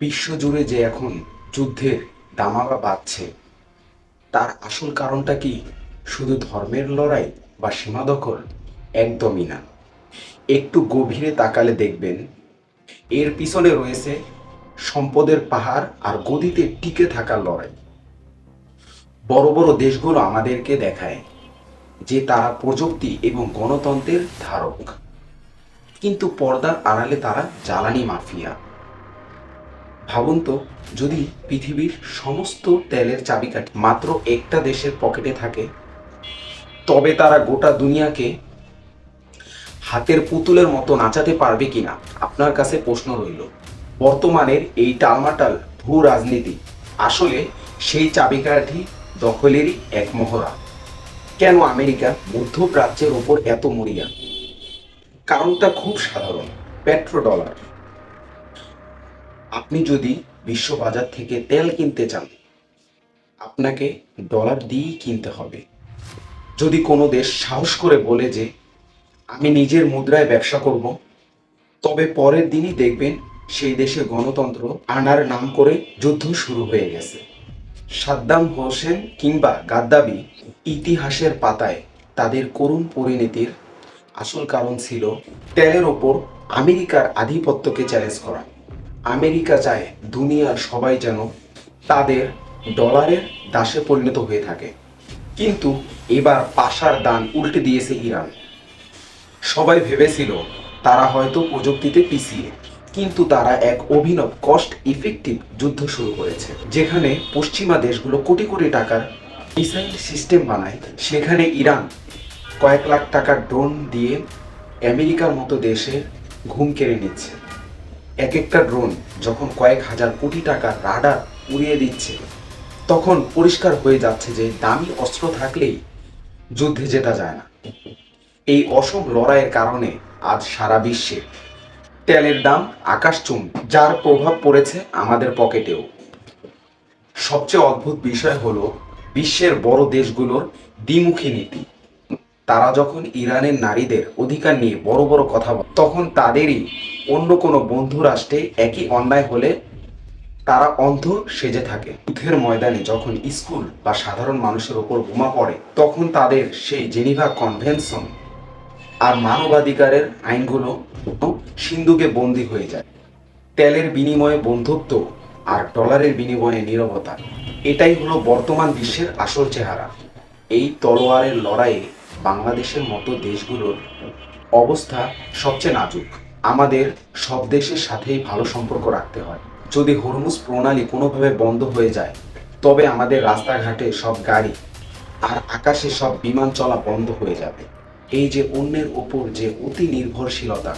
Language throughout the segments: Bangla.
বিশ্বজুড়ে যে এখন যুদ্ধের দামামা বাজছে, তার আসল কারণটা কি শুধু ধর্মের লড়াই বা সীমা দখল? একদমই না। একটু গভীরে তাকালে দেখবেন এর পিছনে রয়েছে সম্পদের পাহাড় আর গদিতে টিকে থাকার লড়াই। বড় বড় দেশগুলো আমাদেরকে দেখায় যে তারা প্রযুক্তি এবং গণতন্ত্রের ধারক, কিন্তু পর্দার আড়ালে তারা জ্বালানি মাফিয়া। ভাবুন তো, যদি পৃথিবীর সমস্ত তেলের চাবিকাঠি মাত্র একটা দেশের পকেটে থাকে, তবে তারা গোটা দুনিয়াকে হাতের পুতুলের মতো নাচাতে পারবে কিনা? আপনার কাছে প্রশ্ন রইল। বর্তমানের এই টালমাটাল ভূ রাজনীতি আসলে সেই চাবিকাঠি দখলেরই এক মহড়া। কেন আমেরিকা মধ্যপ্রাচ্যের ওপর এত মরিয়া? কারণটা খুব সাধারণ, পেট্রোডলার। আপনি যদি বিশ্ববাজার থেকে তেল কিনতে চান, আপনাকে ডলার দিয়েই কিনতে হবে। যদি কোনো দেশ সাহস করে বলে যে আমি নিজের মুদ্রায় ব্যবসা করব, তবে পরের দিনই দেখবেন সেই দেশে গণতন্ত্র আনার নাম করে যুদ্ধ শুরু হয়ে গেছে। সাদ্দাম হোসেন কিংবা গাদ্দাফি, ইতিহাসের পাতায় তাদের করুণ পরিণতির আসল কারণ ছিল তেলের ওপর আমেরিকার আধিপত্যকে চ্যালেঞ্জ করা। আমেরিকা চায় দুনিয়ার সবাই যেন তাদের ডলারের দাসে পরিণত হয়ে থাকে। কিন্তু এবার পাশার দান উল্টে দিয়েছে ইরান। সবাই ভেবেছিল তারা হয়তো প্রযুক্তিতে পিছিয়ে, কিন্তু তারা এক অভিনব কস্ট ইফেক্টিভ যুদ্ধ শুরু করেছে। যেখানে পশ্চিমা দেশগুলো কোটি কোটি টাকার মিসাইল সিস্টেম বানায়, সেখানে ইরান কয়েক লাখ টাকার ড্রোন দিয়ে আমেরিকার মতো দেশে ঘুম কেড়ে নিচ্ছে। এক একটা ড্রোন যখন কয়েক হাজার কোটি টাকার রাডার উড়িয়ে দিচ্ছে, তখন পরিষ্কার হয়ে যাচ্ছে যে দামি অস্ত্র থাকলেই যুদ্ধে জেতা যায় না। এই অসম লড়াইয়ের কারণে আজ সারা বিশ্বে তেলের দাম আকাশচুম্বী, যার প্রভাব পড়েছে আমাদের পকেটেও। সবচেয়ে অদ্ভুত বিষয় হলো বিশ্বের বড় দেশগুলোর দ্বিমুখী নীতি। তারা যখন ইরানের নারীদের অধিকার নিয়ে বড় বড় কথা বলে, তখন তাদেরই অন্য কোনো বন্ধু রাষ্ট্রে একই অন্যায় হলে তারা অন্ধ সেজে থাকে। যুদ্ধের ময়দানে যখন স্কুল বা সাধারণ মানুষের ওপর বোমা পড়ে, তখন তাদের সেই জেনিভা কনভেনশন আর মানবাধিকারের আইনগুলো সিন্ধুকে বন্দী হয়ে যায়। তেলের বিনিময়ে বন্ধুত্ব আর ডলারের বিনিময়ে নীরবতা, এটাই হলো বর্তমান বিশ্বের আসল চেহারা। এই তলোয়ারের লড়াইয়ে বাংলাদেশের মতো দেশগুলোর অবস্থা সবচেয়ে নাজুক। আমাদের সব দেশের সাথেই ভালো সম্পর্ক রাখতে হয়। যদি হরমুজ প্রণালী কোনোভাবে বন্ধ হয়ে যায়, তবে আমাদের রাস্তাঘাটে সব গাড়ি আর আকাশে সব বিমান চলা বন্ধ হয়ে যাবে। এই যে অন্যের ওপর যে অতি নির্ভরশীলতা,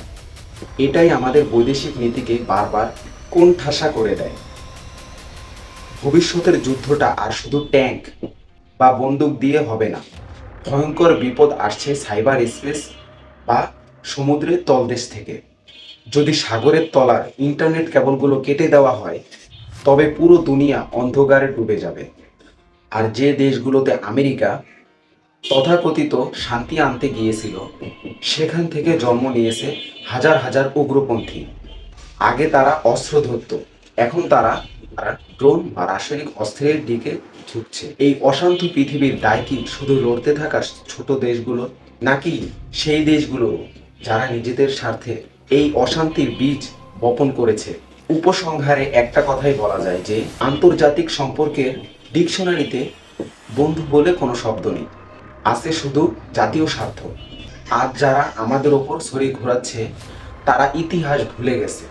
এটাই আমাদের বৈদেশিক নীতিকে বারবার কোণঠাসা করে দেয়। ভবিষ্যতের যুদ্ধটা আর শুধু ট্যাঙ্ক বা বন্দুক দিয়ে হবে না। ভয়ঙ্কর বিপদ আসছে সাইবার স্পেস বা সমুদ্রের তলদেশ থেকে। যদি সাগরের তলার ইন্টারনেট কেবলগুলো কেটে দেওয়া হয়, তবে পুরো দুনিয়া অন্ধকারে ডুবে যাবে। আর যে দেশগুলোতে আমেরিকা তথাকথিত শান্তি আনতে গিয়েছিল, সেখান থেকে জন্ম নিয়েছে হাজার হাজার উগ্রপন্থী। আগে তারা অস্ত্র ধরত, এখন তারা ড্রোন বা রাসায়নিক অস্ত্রের দিকে ঝুঁকছে। এই অশান্ত পৃথিবীর দায় কি শুধু লড়তে থাকা ছোট দেশগুলো, নাকি সেই দেশগুলো যারা নিজেদের স্বার্থে এই অশান্তির বীজ বপন করেছে? উপসংহারে একটা কথাই বলা যায় যে আন্তর্জাতিক সম্পর্কের ডিকশনারিতে বন্ধু বলে কোনো শব্দ নেই, আছে শুধু জাতীয় স্বার্থ। আজ যারা আমাদের ওপর ছড়ি ঘোরাচ্ছে, তারা ইতিহাস ভুলে গেছে।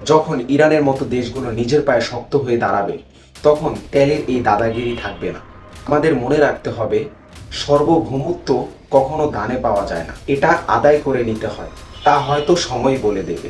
যখন ইরানের মতো দেশগুলো নিজের পায়ে শক্ত হয়ে দাঁড়াবে, তখন তেলের এই দাদাগিরি থাকবে না। আমাদের মনে রাখতে হবে, সার্বভৌমত্ব কখনো দানে পাওয়া যায় না, এটা আদায় করে নিতে হয়। তা হয়তো সময় বলে দেবে।